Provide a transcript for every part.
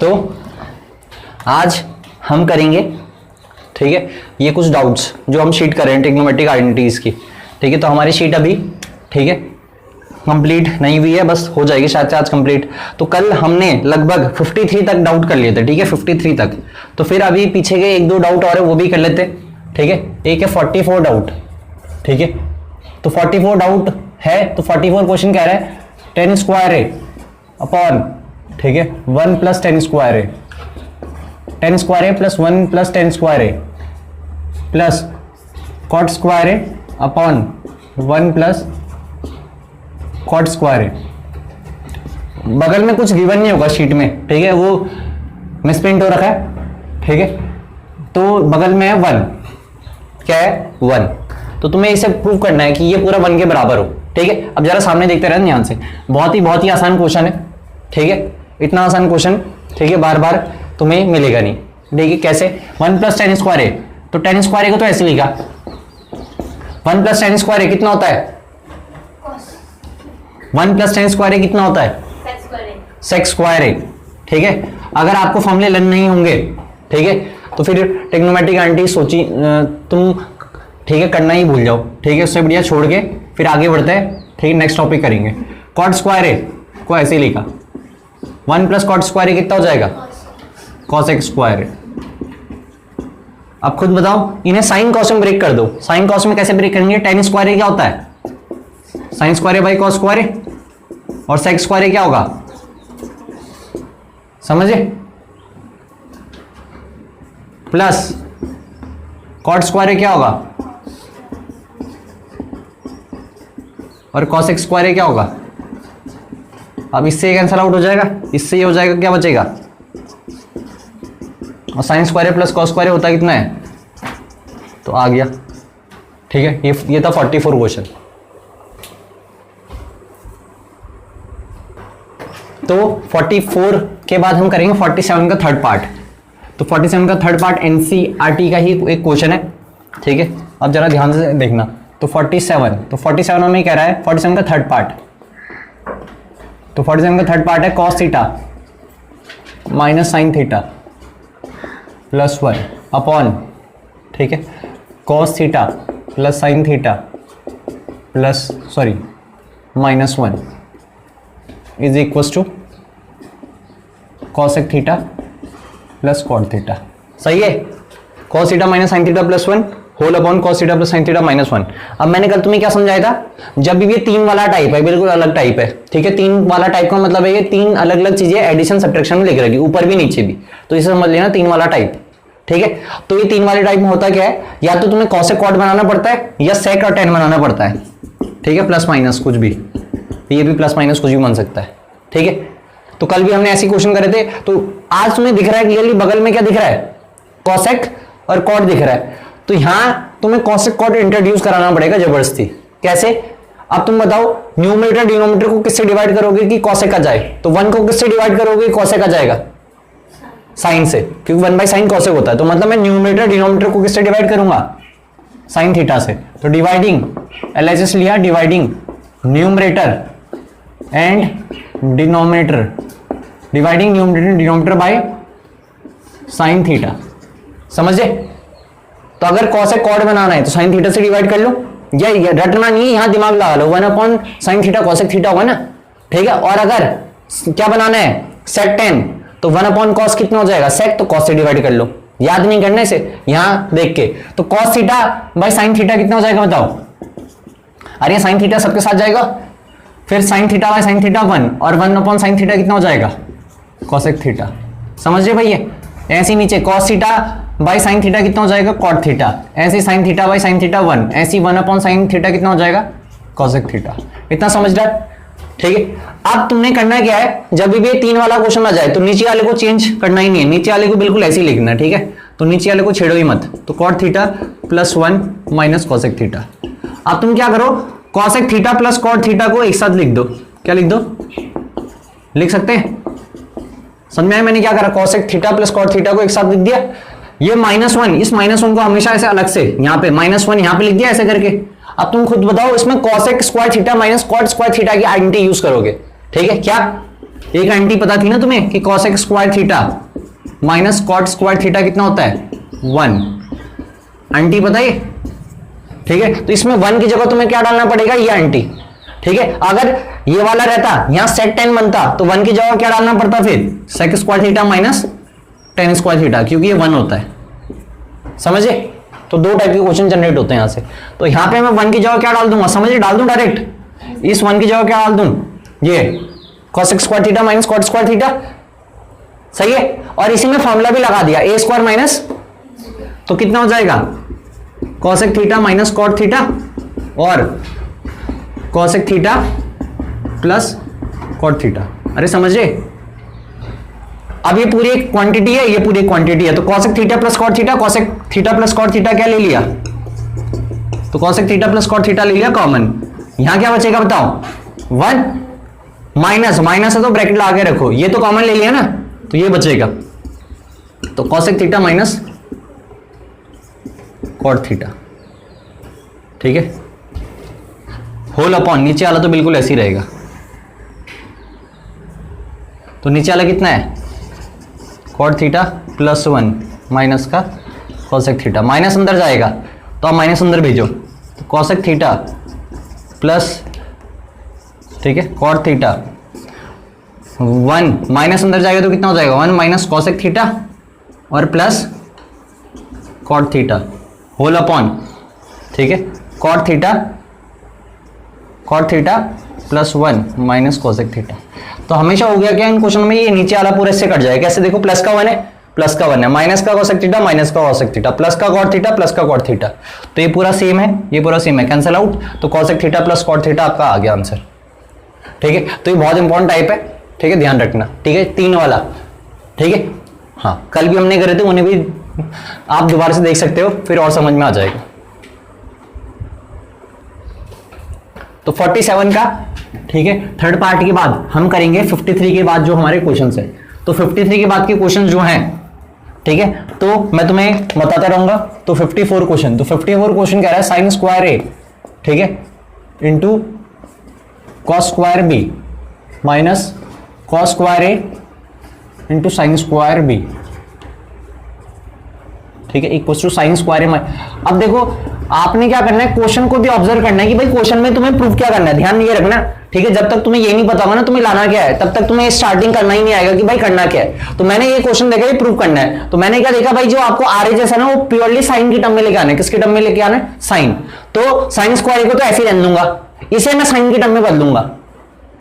तो आज हम करेंगे, ठीक है, ये कुछ डाउट्स जो हम शीट कर रहे हैं ट्रिग्नोमेट्रिक आइडेंटिटीज की, ठीक है। तो हमारी शीट अभी, ठीक है, कंप्लीट नहीं हुई है, बस हो जाएगी शायद से आज कंप्लीट। तो कल हमने लगभग 53 तक डाउट कर लिए थे, ठीक है, 53 तक। तो फिर अभी पीछे के एक दो डाउट और है वो भी कर लेते, ठीक है। एक है 44 डाउट, ठीक है। तो 44 डाउट है, तो 44 क्वेश्चन कह रहा है 10 स्क्वायर ए अपॉन, ठीक है, 1 plus 10 square A, 10 square A plus 1 plus 10 square A plus cot square A upon 1 plus cot square A. बगल में कुछ गिवन नहीं होगा शीट में, ठीक है, वो मिसप्रिंट हो रखा है, ठीक है। तो बगल में है 1, क्या है 1। तो तुम्हें इसे प्रूव करना है कि ये पूरा 1 के बराबर हो, ठीक है। अब जरा सामने देखते रहना ध्यान से, बहुत ही आसान क्वेश्चन है, ठीक है। इतना आसान क्वेश्चन, ठीक है, बार बार तुम्हें मिलेगा नहीं। देखिए कैसे, 1 प्लस 10 स्क्वायर ए, तो 10 स्क्वायर ए को तो ऐसे लिखा, 1 प्लस 10 स्क्वायर ए कितना होता है, 1 प्लस 10 स्क्वायर ए कितना होता है, सेक स्क्वायर ए, ठीक है। अगर आपको फॉर्मूले लर्न नहीं होंगे, ठीक है, तो फिर ट्रिग्नोमेट्रिक आइडेंटिटी सोची तुम, ठीक है, करना ही भूल जाओ, ठीक है। उससे बढ़िया छोड़ के फिर आगे बढ़ते हैं, ठीक है, नेक्स्ट टॉपिक करेंगे। कॉट स्क्वायर ए को ऐसे ही लिखा, 1 प्लस कॉट स्क्वायर ए कितना हो जाएगा, कॉसेक स्क्वायर ए। अब खुद बताओ, इन्हें साइन कॉस में ब्रेक कर दो। साइन कॉस में कैसे ब्रेक करेंगे, tan स्क्वायर ए क्या होता है, sine square A by cos square A, और सेक स्क्वायर ए क्या होगा, समझे, प्लस कॉट स्क्वायर ए क्या होगा, और कॉसेक स्क्वायर ए क्या होगा। अब इससे कैंसल आउट हो जाएगा, इससे ये हो जाएगा, क्या बचेगा, और साइन स्क्वायर ए प्लस कॉस स्क्वायर ए होता है कितना है, तो आ गया, ठीक है। ये था 44 क्वेश्चन। तो 44 के बाद हम करेंगे 47 का थर्ड पार्ट। तो 47 का थर्ड पार्ट एनसीईआरटी का ही एक क्वेश्चन है, ठीक है। अब जरा ध्यान से देखना। तो 47 में कह रहा है 47 का थर्ड पार्ट, तो 47 का थर्ड पार्ट है cos theta minus sine theta plus 1 upon, ठीक है, cos theta plus sine theta plus minus 1 is equals to cosec theta plus cot theta. सही है, cos theta minus sine theta plus 1 whole upon cos theta plus sine theta minus 1। अब मैंने कल तुम्हें क्या समझाया था, जब भी ये 3 वाला टाइप है, बिल्कुल अलग टाइप है, ठीक है। 3 वाला टाइप का मतलब है ये 3 अलग अलग चीजें एडिशन सब्ट्रैक्शन में लिख रखी, ऊपर भी नीचे भी, तो इसे समझ लेना 3 वाला टाइप, ठीक है। तो ये 3 वाले टाइप में होता क्या है, या तो तुम्हें कॉसेक कॉट बनाना पड़ता है या सेक और टेन बनाना पड़ता है, ठीक है, प्लस माइनस कुछ भी, ये भी प्लस माइनस कुछ भी बन सकता है, ठीक है। तो कल भी हमने ऐसे क्वेश्चन करे थे। तो आज तुम्हें दिख रहा है क्लियरली, बगल में क्या दिख रहा है, कॉसेक और कॉट दिख रहा है। तो यहां तुम्हें कॉसेक कॉट इंट्रोड्यूस कराना पड़ेगा जबरदस्ती। कैसे, अब तुम बताओ, न्यूमरेटर डिनोमिनेटर को किससे डिवाइड करोगे कि कॉसेक आ जाए, तो 1 को किससे डिवाइड करोगे, कॉसेक आ जाएगा, साइन से, क्योंकि 1 बाई साइन कॉसेक होता है। तो मतलब मैं न्यूमरेटर डिनोमिनेटर को किससे डिवाइड करूंगा, साइन थीटा से। तो डिवाइडिंग एलएचएस लिया, dividing numerator and denominator, dividing numerator denominator by sine theta, समझे। तो अगर कॉसेक कॉट बनाना है तो साइन थीटा से डिवाइड कर लो, या रटना नहीं, यहां दिमाग लगा लो, 1 upon sine theta cosec theta होगा ना, ठीक है। और अगर क्या बनाना है, सेक टेन, तो 1 अपॉन कॉस कितना हो जाएगा, सेक, तो कॉस से डिवाइड कर लो, याद नहीं करने से, यहां देख के। तो cos theta by sine theta कितना हो जाएगा बताओ, अरे साइन थीटा सबके साथ जाएगा, फिर sine theta by sine theta 1, और 1 अपॉन साइन थीटा कितना हो जाएगा, कॉसेक थीटा, समझिए भैया। ऐसे नीचे cos theta by sine theta कितना हो जाएगा, कॉट थीटा, ऐसे sine theta by sine theta 1, ऐसी 1 अपॉन साइन थीटा कितना हो जाएगा, कॉसेक थीटा। इतना समझ रहा, ठीक है। अब तुमने करना क्या है, जब भी ये 3 वाला क्वेश्चन आ जाए तो नीचे वाले को चेंज करना ही नहीं है, नीचे वाले को बिल्कुल ऐसे ही लिखना है, ठीक है। तो नीचे वाले को छेड़ो ही मत। तो cot theta plus 1 minus cosec theta. अब तुम क्या करो, cosec theta plus cot theta को एक साथ लिख दो। क्या लिख दो, लिख सकते हैं, समझ में आया मैंने क्या करा, cosec theta plus cot theta को एक साथ लिख दिया। ये -1, इस -1 को हमेशा ऐसे अलग से यहाँ पे -1 यहाँ पे लिख दिया ऐसे करके। अब तुम खुद बताओ इसमें cosec square theta minus cot square theta की आइडेंटिटी यूज करोगे, ठीक है। क्या एक आंटी पता थी ना तुम्हें कि cos x square theta minus cot square theta कितना होता है 1, आंटी पता है, ठीक है। तो इसमें 1 की जगह तुम्हें क्या डालना पड़ेगा, ये आंटी, ठीक है। अगर ये वाला रहता यहां sec tan बनता तो 1 की जगह क्या डालना पड़ता, फिर sec square theta minus tan square theta, क्योंकि ये 1 होता है, समझे। तो दो टाइप के क्वेश्चन जनरेट होते हैं यहां से। तो यहां पे मैं 1 की जगह क्या डाल दूंगा, समझे, डाल दूं डायरेक्ट, इस 1 की जगह क्या डाल दूं, ये cos x square theta minus cot square theta, सही है। और इसी में फॉर्मूला भी लगा दिया a स्क्वायर माइनस, तो कितना हो जाएगा cos x theta minus cot theta और cos x theta plus cot theta. अरे समझे, अब ये पूरी एक क्वांटिटी है, ये पूरी एक क्वांटिटी है, तो cos x theta plus cot theta, cos x theta plus cot theta क्या ले लिया, तो cos x theta plus cot theta ले लिया कॉमन। यहां क्या बचेगा बताओ, 1 माइनस, माइनस है तो ब्रैकेट लगा के रखो, ये तो कॉमन ले लिया ना, तो ये बचेगा, तो cos x theta minus cot theta, ठीक है। होल अपॉन नीचे वाला तो बिल्कुल ऐसे ही रहेगा, तो नीचे वाला कितना है cot थीटा प्लस 1 माइनस का cos x थीटा, माइनस अंदर जाएगा तो आप माइनस अंदर भेजो, तो cos x थीटा प्लस, ठीक है, cot थीटा 1 माइनस अंदर जाएगा तो कितना हो जाएगा 1 माइनस cos x थीटा और plus cot theta whole upon, ठीक है, cot theta plus 1 minus cos x theta. तो हमेशा हो गया क्या इन क्वेश्चन में, ये नीचे वाला पूरे से कट जाएगा, कैसे देखो, प्लस का 1 है, प्लस का 1 है, माइनस का cos x थीटा माइनस का cos x थीटा, प्लस का cot थीटा प्लस का cot थीटा, तो ये पूरा सेम है, ये पूरा सेम है, कैंसिल आउट, तो cos x theta plus cot theta आपका आ गया आंसर, ठीक है। तो ये बहुत इंपॉर्टेंट टाइप है, ठीक है, ध्यान रखना, ठीक है, 3 वाला, ठीक है। हाँ, कल भी हमने करे थे, उन्हें भी आप दोबारा से देख सकते हो, फिर और समझ में आ जाएगा। तो 47 का, ठीक है, थर्ड पार्ट के बाद हम करेंगे 53 के बाद जो हमारे क्वेश्चंस है। तो 53 के बाद के क्वेश्चन जो हैं, ठीक है, तो मैं तुम्हें बताता रहूंगा। तो 54 क्वेश्चन, तो 54 क्वेश्चन कह रहा है साइन स्क्वायर ए, ठीक है, into cos square B minus cos square A into sine square B, ठीक है, equal to sine square A. अब देखो आपने क्या करना है, क्वेश्चन को भी ऑब्जर्व करना है कि भाई क्वेश्चन में तुम्हें प्रूफ क्या करना है, ध्यान ये रखना, ठीक है। जब तक तुम्हें ये नहीं पता होगा ना तुम्हें लाना क्या है, तब तक तुम्हें स्टार्टिंग करना ही नहीं आएगा कि भाई करना क्या है। तो मैंने ये क्वेश्चन देखा, ये प्रूफ करना है, तो मैंने क्या देखा भाई, जो आपको आर जैसा ना वो प्योरली साइन की टर्म में लेके आना है, किसकी टर्म में लेके आना है, साइन। तो साइन स्क्वायर को तो ऐसे ही रहने दूंगा, इसे मैं साइन की टर्म में बदलूंगा,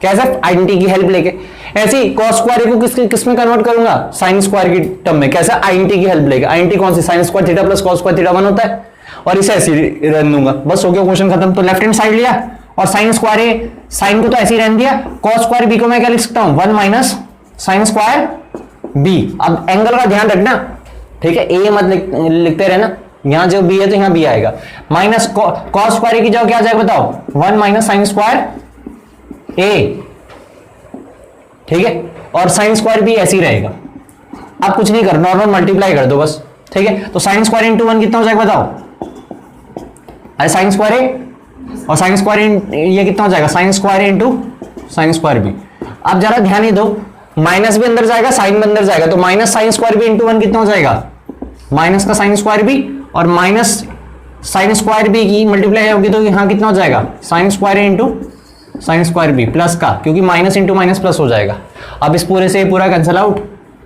कैसे, आइडेंटिटी की हेल्प लेके। ऐसे ही cos स्क्वायर को किस में कन्वर्ट करूंगा, साइन स्क्वायर की टर्म में, कैसे, आइडेंटिटी की हेल्प लेके। आइडेंटिटी कौन सी, sine square theta plus cos square theta 1 होता है, और इसे ऐसे ही रहने दूंगा, बस हो गया क्वेश्चन खत्म। तो लेफ्ट हैंड साइड लिया और साइन स्क्वायर ए, साइन को तो ऐसे ही रहने दिया, cos स्क्वायर बी को मैं क्या लिख सकता हूं, 1 माइनस साइन स्क्वायर बी। अब एंगल का ध्यान रखना, ठीक है, ए मत लिखते रहना, यहां जो बी है तो यहां बी आएगा, माइनस cos स्क्वायर की जगह क्या आ जाएगा बताओ, 1 माइनस साइन स्क्वायर ए, ठीक है, और साइन स्क्वायर भी ऐसे ही रहेगा। अब कुछ नहीं कर, नॉर्मल मल्टीप्लाई कर दो बस, ठीक है। तो साइन स्क्वायर इंटू 1 कितना हो जाएगा बताओ, अरे साइन स्क्वायर ए और साइन स्क्वायर ये कितना हो जाएगा, sine square A into sine square B. अब जरा ध्यान ही दो, माइनस भी अंदर जाएगा साइन भी अंदर जाएगा, तो minus sine square B into 1 कितना हो जाएगा, माइनस का साइन स्क्वायर बी और माइनस साइन स्क्वायर बी की मल्टीप्लाई होगी तो यहां कितना हो जाएगा, sine square A into sine square B plus का, क्योंकि माइनस इंटू माइनस प्लस हो जाएगा। अब इस पूरे से पूरा कैंसिल आउट,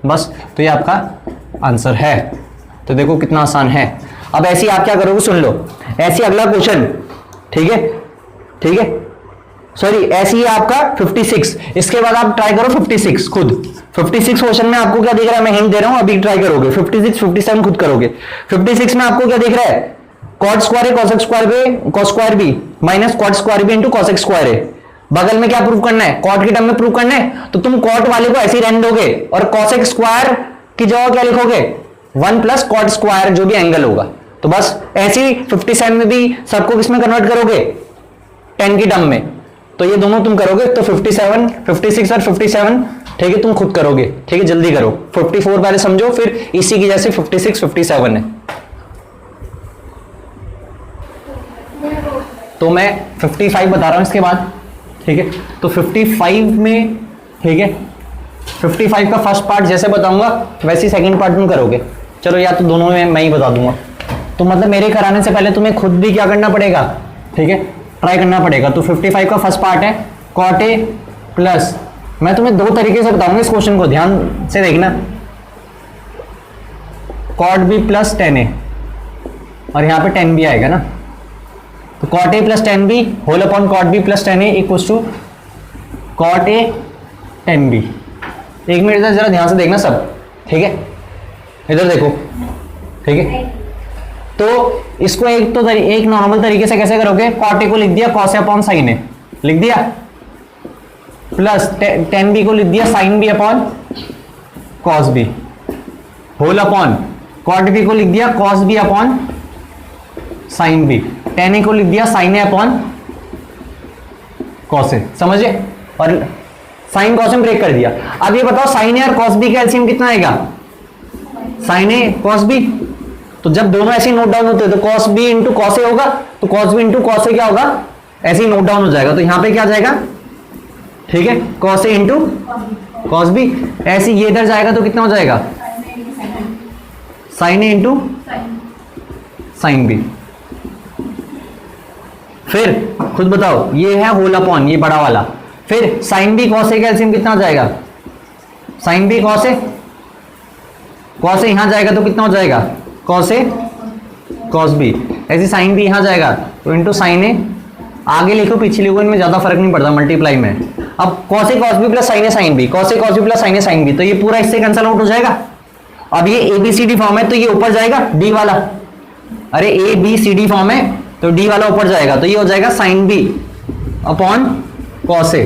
बस, तो ये आपका आंसर है। तो देखो कितना आसान है। अब ऐसे ही आप क्या करोगे, सुन लो, ऐसे अगला क्वेश्चन, ठीक है, ठीक है, सॉरी, ऐसे ही आपका 56, इसके बाद आप ट्राई करो 56 खुद। 56 क्वेश्चन में आपको क्या दिख रहा है, मैं हिंट दे रहा हूं, अभी ट्राई करोगे 56 57 खुद करोगे। 56 में आपको क्या दिख रहा है, cot square A cos square B minus cot square B into cos square A. बगल में क्या प्रूव करना है, cot की टर्म में प्रूव करना है, तो तुम cot वाले को ऐसे ही रहने दोगे और cos स्क्वायर की जगह क्या लिखोगे, 1 प्लस cot स्क्वायर जो भी एंगल होगा। तो बस ऐसे ही 57 में भी सबको किसमें कन्वर्ट करोगे, tan की टर्म में। तो ये दोनों तुम करोगे तो 57 56 और 57, ठीक है, तुम खुद करोगे, ठीक है, जल्दी करो। 54 पहले समझो, फिर इसी की जैसे 56 57 है। तो मैं 55 बता रहा हूं इसके बाद, ठीक है। तो 55 में, ठीक है, 55 का फर्स्ट पार्ट जैसे बताऊंगा वैसे ही सेकंड पार्ट तुम करोगे। चलो या तो दोनों में मैं ही बता दूंगा, तो मतलब मेरे कराने से पहले तुम्हें खुद भी क्या करना पड़ेगा, ठीक है, ट्राई करना पड़ेगा। तो 55 का फर्स्ट पार्ट है cot A प्लस, मैं तुम्हें दो तरीके से बताऊंगा इस क्वेश्चन को, ध्यान से देखना, cot B plus tan A और यहाँ पे tan B आएगा ना, तो cot A plus tan B whole upon cot B plus tan A equals to cot A tan B। एक मिनट इधर जरा ध्यान से देखना सब, ठीक है, इधर देखो, ठीक है। तो इसको एक नॉर्मल तरीके से कैसे करोगे, cot A को लिख दिया cos A upon sin A, लिख दिया, प्लस tan B को लिख दिया sin B upon cos B, whole upon cot B को लिख दिया cos B upon sin B, tan A को लिख दिया sin A upon cos A, समझे, और sin cos में ब्रेक कर दिया। अब ये बताओ sin A और cos B का एलसीएम कितना आएगा, sin A cos B, तो जब दोनों ऐसे ही नोट डाउन होते हैं तो cos B into cos A होगा, तो cos B into cos A क्या होगा, ऐसे ही नोट डाउन हो जाएगा, तो यहां पे क्या जाएगा, ठीक है, cos A into cos B, ऐसे ये इधर जाएगा तो कितना हो जाएगा, sin A into sin B। फिर खुद बताओ, ये है होल अपॉन ये बड़ा वाला, फिर sin B cos A का एलसीएम कितना हो जाएगा, sin B cos A यहां जाएगा तो कितना हो जाएगा, cos A cos B, ऐसे sin B यहां जाएगा तो इंटू sin A, आगे लिखो पीछे लिखो, इनमें ज्यादा फर्क नहीं पड़ता मल्टीप्लाई में। अब cos A cos B plus sin A sin B, cos A cos B plus sin A sin B, तो ये पूरा इससे कैंसल आउट हो जाएगा। अब ये ABCD फॉर्म है तो ये ऊपर जाएगा D वाला, अरे ABCD फॉर्म है तो D वाला ऊपर जाएगा, तो ये हो जाएगा sin B upon cos A,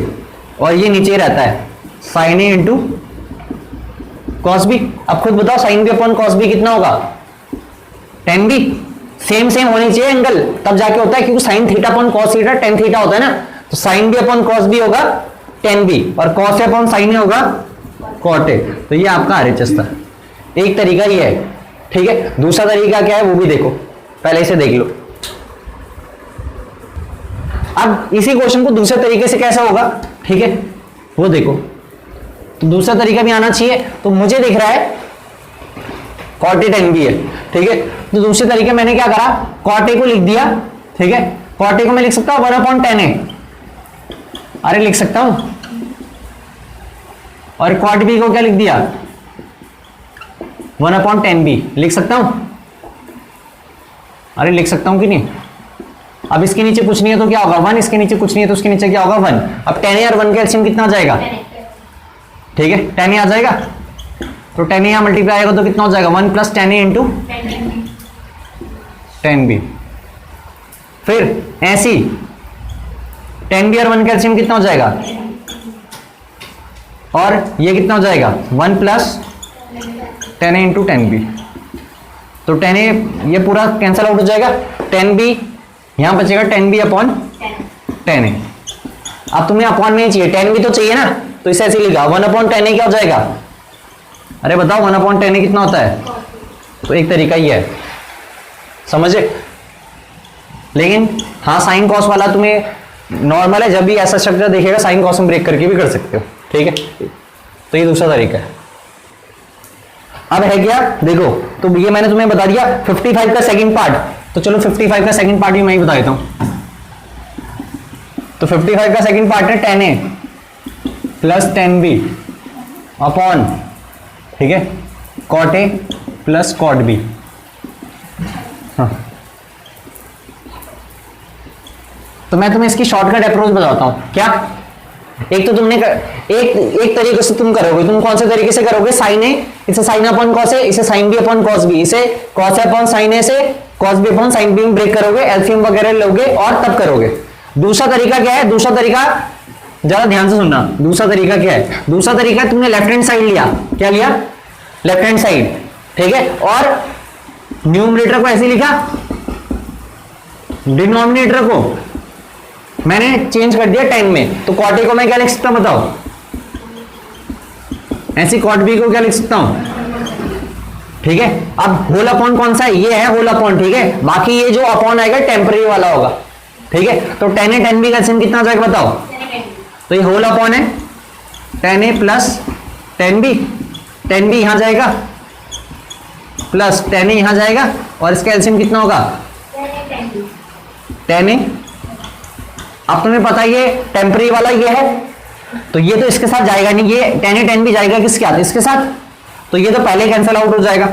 और ये नीचे रहता है sin A into cos B। अब खुद बताओ sin B upon cos B कितना होगा, tan B, सेम होनी चाहिए एंगल, तब जाके होता है, क्योंकि sin theta upon cos theta tan theta होता है ना, तो sin B upon cos B होगा tan B और cos A upon sin A होगा cot A, तो ये आपका RHS था। एक तरीका ये है, ठीक है। दूसरा तरीका क्या है वो भी देखो, पहले इसे देख लो। अब इसी क्वेश्चन को दूसरे तरीके से कैसा होगा, ठीक है, वो देखो। तो दूसरा तरीका भी आना चाहिए, तो मुझे दिख रहा है cot A tan B है, ठीक है, तो दूसरे तरीके मैंने क्या करा, cot A को लिख दिया, ठीक है, cot A को मैं लिख सकता हूं 1 अपॉन tan A, अरे लिख सकता हूं, और cot B को क्या लिख दिया 1 अपॉन tan B, लिख सकता हूं, अरे लिख सकता हूं कि नहीं। अब इसके नीचे कुछ नहीं है तो क्या होगा 1, इसके नीचे कुछ नहीं है तो उसके नीचे क्या होगा 1। अब tan A और 1 का एलसीएम कितना आ जाएगा, ठीक है, tan A आ जाएगा, तो tan A यहां मल्टीप्लाई आएगा तो कितना हो जाएगा 1 plus tan A into tan B। फिर ऐसी tan B और 1 का एलसीएम कितना हो जाएगा, और ये कितना हो जाएगा 1 plus tan A into tan B, तो tan A ये पूरा कैंसिल आउट हो जाएगा, tan B यहां बचेगा tan B upon tan A। अब तुम्हें अपॉन नहीं चाहिए, tan B तो चाहिए ना, तो इसे ऐसे लिखा 1 अपॉन tan A क्या हो जाएगा, अरे बताओ 1 अपॉन tan A कितना होता है, तो एक तरीका ही है, समझे। लेकिन हाँ साइन कॉस वाला तुम्हें नॉर्मल है, जब भी ऐसा स्ट्रक्चर देखेगा साइन कॉस में ब्रेक करके भी कर सकते हो, ठीक है, तो ये दूसरा तरीका है। अब है क्या देखो, तो ये मैंने तुम्हें बता दिया 55 का सेकंड पार्ट, तो चलो 55 का सेकंड पार्ट भी मैं ही बता देता हूं। तो 55 का सेकंड पार्ट है tan A plus tan B upon, ठीक है, cot A plus cot B। हाँ, तो मैं तुम्हें इसकी शॉर्टकट अप्रोच बताता हूं। क्या, एक तो तुमने एक तरीके से तुम करोगे, तुम कौन से तरीके से करोगे, sin A इसे sin अपॉन cos A, इसे sin B upon cos B, इसे cos A upon sin A से cos B upon sin B में ब्रेक करोगे, एलसीएम वगैरह लोगे और तब करोगे। दूसरा तरीका क्या है, दूसरा तरीका ज्यादा ध्यान से सुनना, दूसरा तरीका क्या है, दूसरा तरीका तुमने लेफ्ट हैंड साइड लिया, क्या लिया, लेफ्ट हैंड साइड, ठीक है, और न्यूमरेटर को ऐसे लिखा, डिनोमिनेटर को मैंने चेंज कर दिया 10 में, तो cot A को मैं क्या लिख सकता हूं बताओ, ऐसी cot B को क्या लिख सकता हूं, ठीक है। अब होल अपॉन कौन सा है, ये है होल अपॉन, ठीक है, बाकी ये जो अपॉन आएगा टेम्पररी वाला होगा, ठीक है। तो tan A tan B का एलसीएम कितना आ जाएगा बताओ, तो ये होल अपॉन है tan A plus tan B यहां जाएगा प्लस टेन ए यहां जाएगा और इसका एलसीएम कितना होगा 10a। अब तुम्हें पता ये टेम्परेरी वाला ये है तो ये तो इसके साथ जाएगा नहीं, ये 10a 10b जाएगा किसके साथ, इसके साथ, तो ये तो पहले कैंसिल आउट हो जाएगा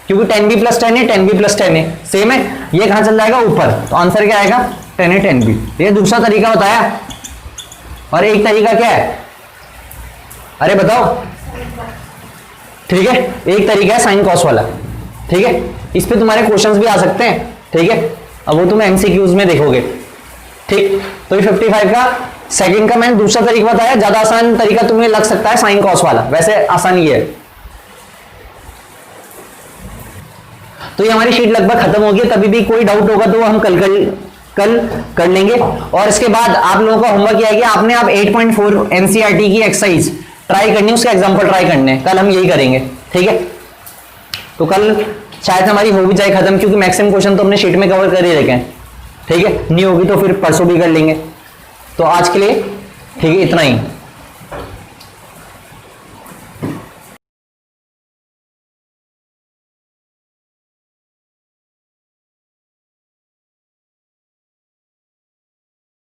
क्योंकि 10b plus 10a 10b plus 10a same है, ये कहां चल जाएगा ऊपर, तो आंसर क्या आएगा 10a 10b। ये दूसरा तरीका बताया। और एक तरीका क्या है, अरे बताओ, ठीक है, एक तरीका है साइन कॉस वाला, ठीक है, इस पे तुम्हारे क्वेश्चंस भी आ सकते हैं, ठीक है, अब वो तुम एमसीक्यूज में देखोगे, ठीक। तो ये 55 का सेकंड का मैंने दूसरा तरीका बताया, ज्यादा आसान तरीका तुम्हें लग सकता है साइन कॉस वाला, वैसे आसान ये है। तो ये हमारी शीट लगभग खत्म होगी, तभी भी कोई डाउट होगा तो हम कल कर लेंगे। और इसके बाद आप लोगों का होमवर्क यह है कि आपने आप 8.4 एनसीईआरटी की एक्सरसाइज ट्राई करनी है, उसके एग्जांपल ट्राई करने हैं, कल हम यही करेंगे, ठीक है। तो कल शायद हमारी हो भी जाए खत्म, क्योंकि मैक्सिमम क्वेश्चन तो हमने शीट में कवर कर ही रखे हैं, ठीक है, नहीं होगी तो फिर परसों भी कर लेंगे। तो आज के लिए ठीक है, इतना ही।